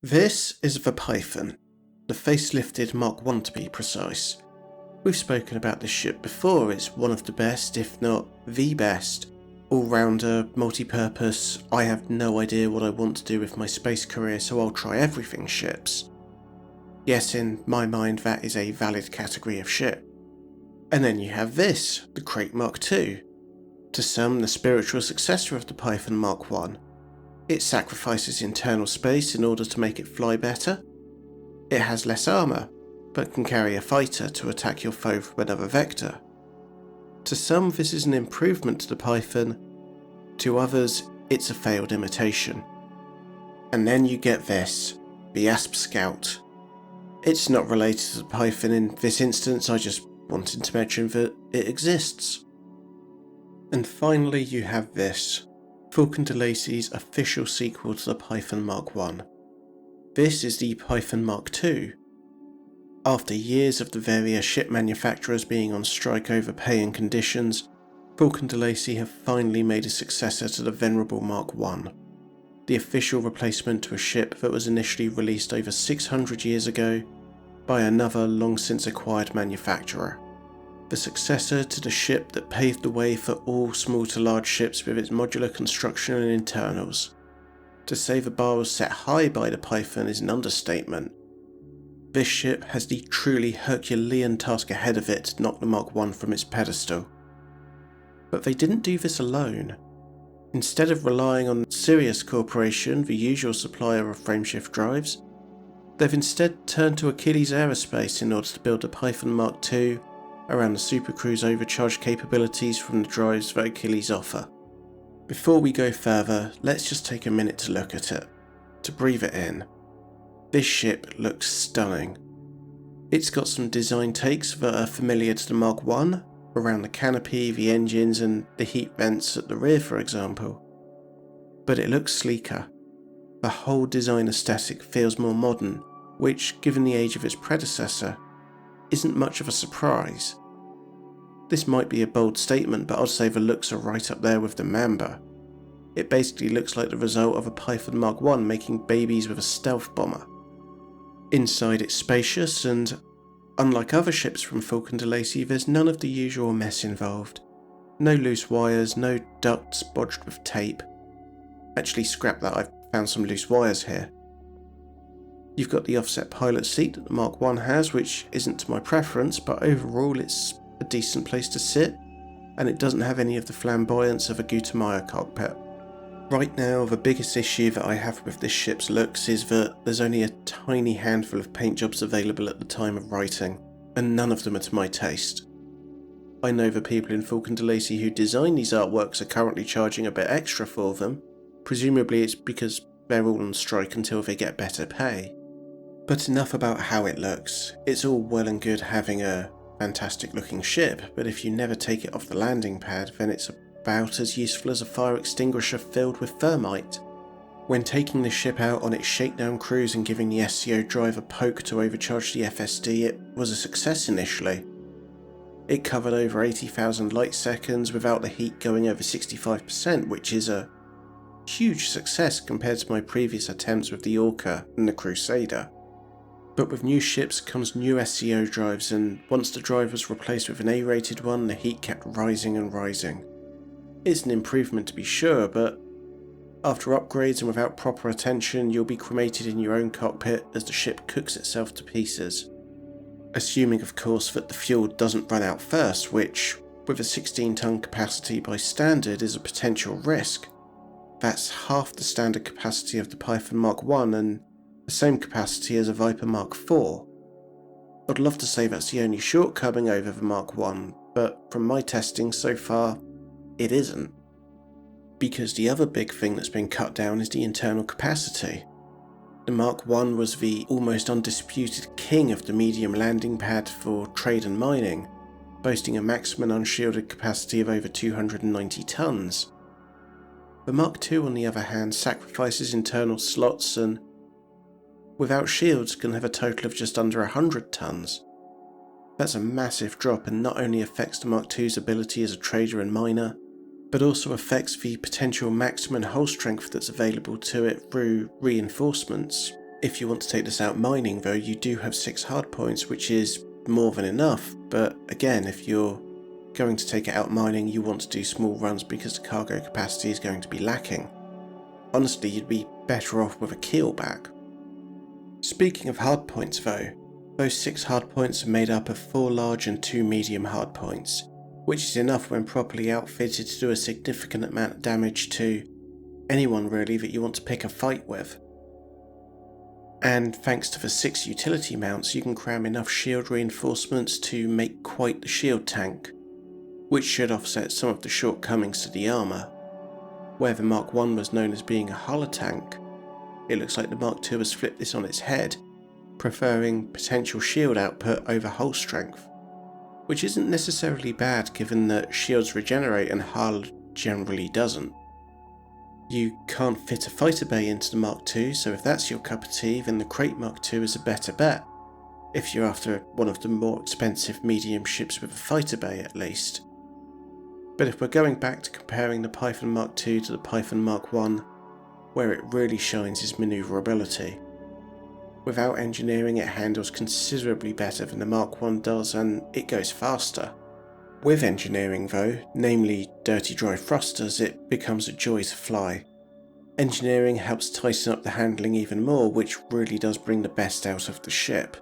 This is the Python, the facelifted Mark 1 to be precise. We've spoken about this ship before. It's one of the best, if not the best, all-rounder, multi-purpose, I have no idea what I want to do with my space career so I'll try everything ships. Yes, in my mind that is a valid category of ship. And then you have this, the Crate Mark II. To some, the spiritual successor of the Python Mark 1. It sacrifices internal space in order to make it fly better. It has less armour, but can carry a fighter to attack your foe from another vector. To some, this is an improvement to the Python. To others, it's a failed imitation. And then you get this, the Asp Scout. It's not related to the Python in this instance, I just wanted to mention that it exists. And finally you have this, Faulcon DeLacy's official sequel to the Python Mark 1. This is the Python Mark 2. After years of the various ship manufacturers being on strike over pay and conditions, Faulcon DeLacy have finally made a successor to the venerable Mark 1, the official replacement to a ship that was initially released over 600 years ago by another long since acquired manufacturer. The successor to the ship that paved the way for all small to large ships with its modular construction and internals. To say the bar was set high by the Python is an understatement. This ship has the truly Herculean task ahead of it to knock the Mark 1 from its pedestal. But they didn't do this alone. Instead of relying on Sirius Corporation, the usual supplier of frameshift drives, they've instead turned to Achilles Aerospace in order to build the Python Mark II around the Supercruise overcharge capabilities from the drives that Achilles offer. Before we go further, let's just take a minute to look at it, to breathe it in. This ship looks stunning. It's got some design takes that are familiar to the Mark 1, around the canopy, the engines and the heat vents at the rear for example. But it looks sleeker. The whole design aesthetic feels more modern, which, given the age of its predecessor, isn't much of a surprise. This might be a bold statement, but I'd say the looks are right up there with the Mamba. It basically looks like the result of a Python Mark 1 making babies with a stealth bomber. Inside it's spacious and, unlike other ships from Faulcon DeLacy, there's none of the usual mess involved. No loose wires, no ducts bodged with tape. Actually scrap that, I've found some loose wires here. You've got the offset pilot seat that the Mark 1 has, which isn't to my preference, but overall it's a decent place to sit, and it doesn't have any of the flamboyance of a Gutenberg cockpit. Right now, the biggest issue that I have with this ship's looks is that there's only a tiny handful of paint jobs available at the time of writing, and none of them are to my taste. I know the people in Faulcon DeLacy who design these artworks are currently charging a bit extra for them. Presumably it's because they're all on strike until they get better pay. But enough about how it looks. It's all well and good having a fantastic looking ship, but if you never take it off the landing pad, then it's about as useful as a fire extinguisher filled with thermite. When taking the ship out on its shakedown cruise and giving the SCO drive a poke to overcharge the FSD, it was a success initially. It covered over 80,000 light seconds without the heat going over 65%, which is a huge success compared to my previous attempts with the Orca and the Crusader. But with new ships comes new SCO drives, and once the drive was replaced with an A-rated one, the heat kept rising and rising. It's an improvement to be sure, but after upgrades and without proper attention, you'll be cremated in your own cockpit as the ship cooks itself to pieces. Assuming of course that the fuel doesn't run out first, which, with a 16-ton capacity by standard, is a potential risk. That's half the standard capacity of the Python Mark 1 and the same capacity as a Viper Mark 4. I'd love to say that's the only shortcoming over the Mark 1, but from my testing so far, it isn't. Because the other big thing that's been cut down is the internal capacity. The Mark 1 was the almost undisputed king of the medium landing pad for trade and mining, boasting a maximum unshielded capacity of over 290 tons. The Mark II on the other hand sacrifices internal slots and, without shields, can have a total of just under 100 tons. That's a massive drop and not only affects the Mark II's ability as a trader and miner, but also affects the potential maximum hull strength that's available to it through reinforcements, If you want to take this out mining though, you do have 6 hardpoints, which is more than enough, but again, if you're going to take it out mining, you want to do small runs because the cargo capacity is going to be lacking. Honestly, you'd be better off with a keelback. Speaking of hardpoints though, those 6 hardpoints are made up of 4 large and 2 medium hardpoints, which is enough when properly outfitted to do a significant amount of damage to anyone really that you want to pick a fight with. And thanks to the 6 utility mounts, you can cram enough shield reinforcements to make quite the shield tank, which should offset some of the shortcomings to the armour. Where the Mark 1 was known as being a holotank, it looks like the Mark 2 has flipped this on its head, preferring potential shield output over hull strength, which isn't necessarily bad given that shields regenerate and hull generally doesn't. You can't fit a fighter bay into the Mark 2, so if that's your cup of tea, then the Crate Mark 2 is a better bet, if you're after one of the more expensive medium ships with a fighter bay at least. But if we're going back to comparing the Python Mark 2 to the Python Mark 1, where it really shines is manoeuvrability. Without engineering, it handles considerably better than the Mark 1 does, and it goes faster. With engineering though, namely dirty dry thrusters, it becomes a joy to fly. Engineering helps tighten up the handling even more, which really does bring the best out of the ship.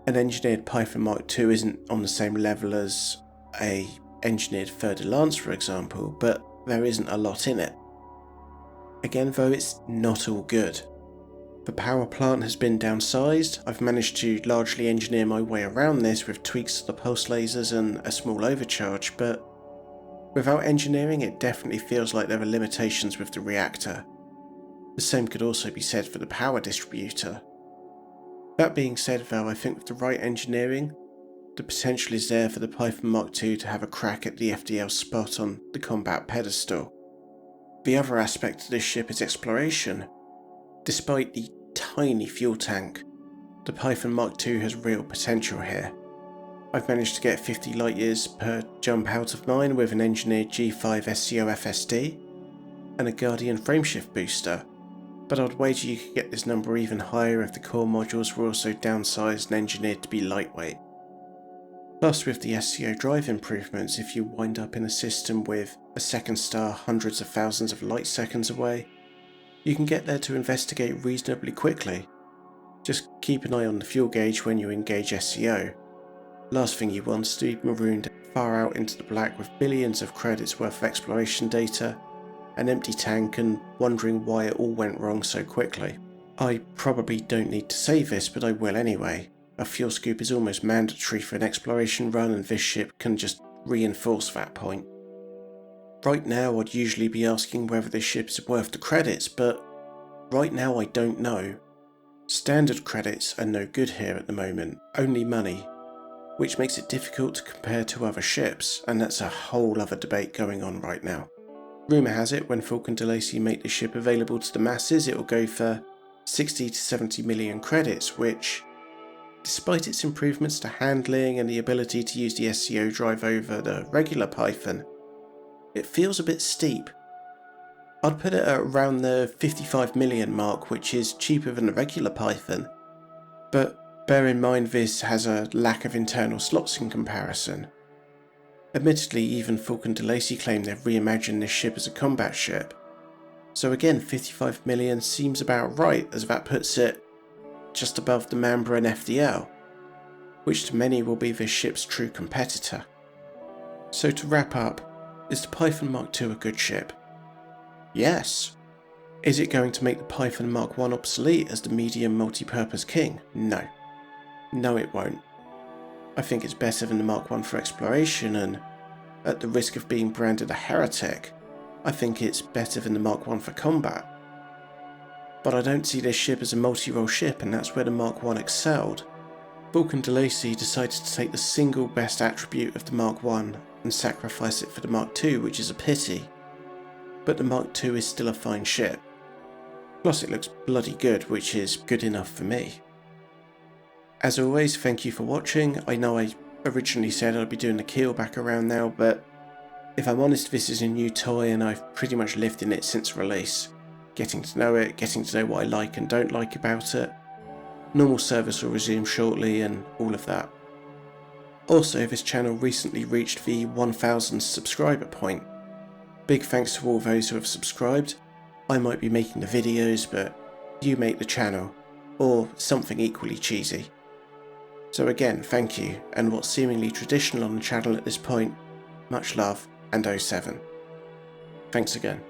An engineered Python Mark 2 isn't on the same level as a engineered Fer-de-Lance for example, but there isn't a lot in it. Again though, it's not all good. The power plant has been downsized. I've managed to largely engineer my way around this with tweaks to the pulse lasers and a small overcharge, but without engineering it definitely feels like there are limitations with the reactor. The same could also be said for the power distributor. That being said though, I think with the right engineering, the potential is there for the Python Mark II to have a crack at the FDL spot on the combat pedestal. The other aspect of this ship is exploration. Despite the tiny fuel tank, the Python Mark II has real potential here. I've managed to get 50 light years per jump out of mine with an engineered G5 SCO FSD and a Guardian frameshift booster, but I'd wager you could get this number even higher if the core modules were also downsized and engineered to be lightweight. Plus with the SCO drive improvements, if you wind up in a system with a second star hundreds of thousands of light seconds away, you can get there to investigate reasonably quickly. Just keep an eye on the fuel gauge when you engage SCO. Last thing you want is to be marooned far out into the black with billions of credits worth of exploration data, an empty tank, and wondering why it all went wrong so quickly. I probably don't need to say this, but I will anyway. A fuel scoop is almost mandatory for an exploration run, and this ship can just reinforce that point. Right now I'd usually be asking whether this ship is worth the credits, but right now I don't know. Standard credits are no good here at the moment, only money, which makes it difficult to compare to other ships, and that's a whole other debate going on right now. Rumour has it when Faulcon DeLacy make the ship available to the masses, it will go for 60 to 70 million credits, which, despite its improvements to handling and the ability to use the SCO drive over the regular Python, it feels a bit steep. I'd put it at around the 55 million mark, which is cheaper than the regular Python, but bear in mind this has a lack of internal slots in comparison. Admittedly, even Faulcon DeLacy claim they've reimagined this ship as a combat ship, so again 55 million seems about right, as that puts it just above the Mambra and FDL, which to many will be this ship's true competitor. So to wrap up, is the Python Mark II a good ship? Yes. Is it going to make the Python Mark I obsolete as the medium multi-purpose king? No. No, it won't. I think it's better than the Mark I for exploration, and at the risk of being branded a heretic, I think it's better than the Mark I for combat. But I don't see this ship as a multi-role ship, and that's where the Mark I excelled. Faulcon DeLacy decided to take the single best attribute of the Mark I and sacrifice it for the Mark II, which is a pity. But the Mark II is still a fine ship. Plus it looks bloody good, which is good enough for me. As always, thank you for watching. I know I originally said I'd be doing the keel back around now, but if I'm honest, this is a new toy and I've pretty much lived in it since release. Getting to know it, getting to know what I like and don't like about it. Normal service will resume shortly and all of that. Also, this channel recently reached the 1000 subscriber point. Big thanks to all those who have subscribed. I might be making the videos, but you make the channel, or something equally cheesy. So again, thank you, and what's seemingly traditional on the channel at this point, much love and 07. Thanks again.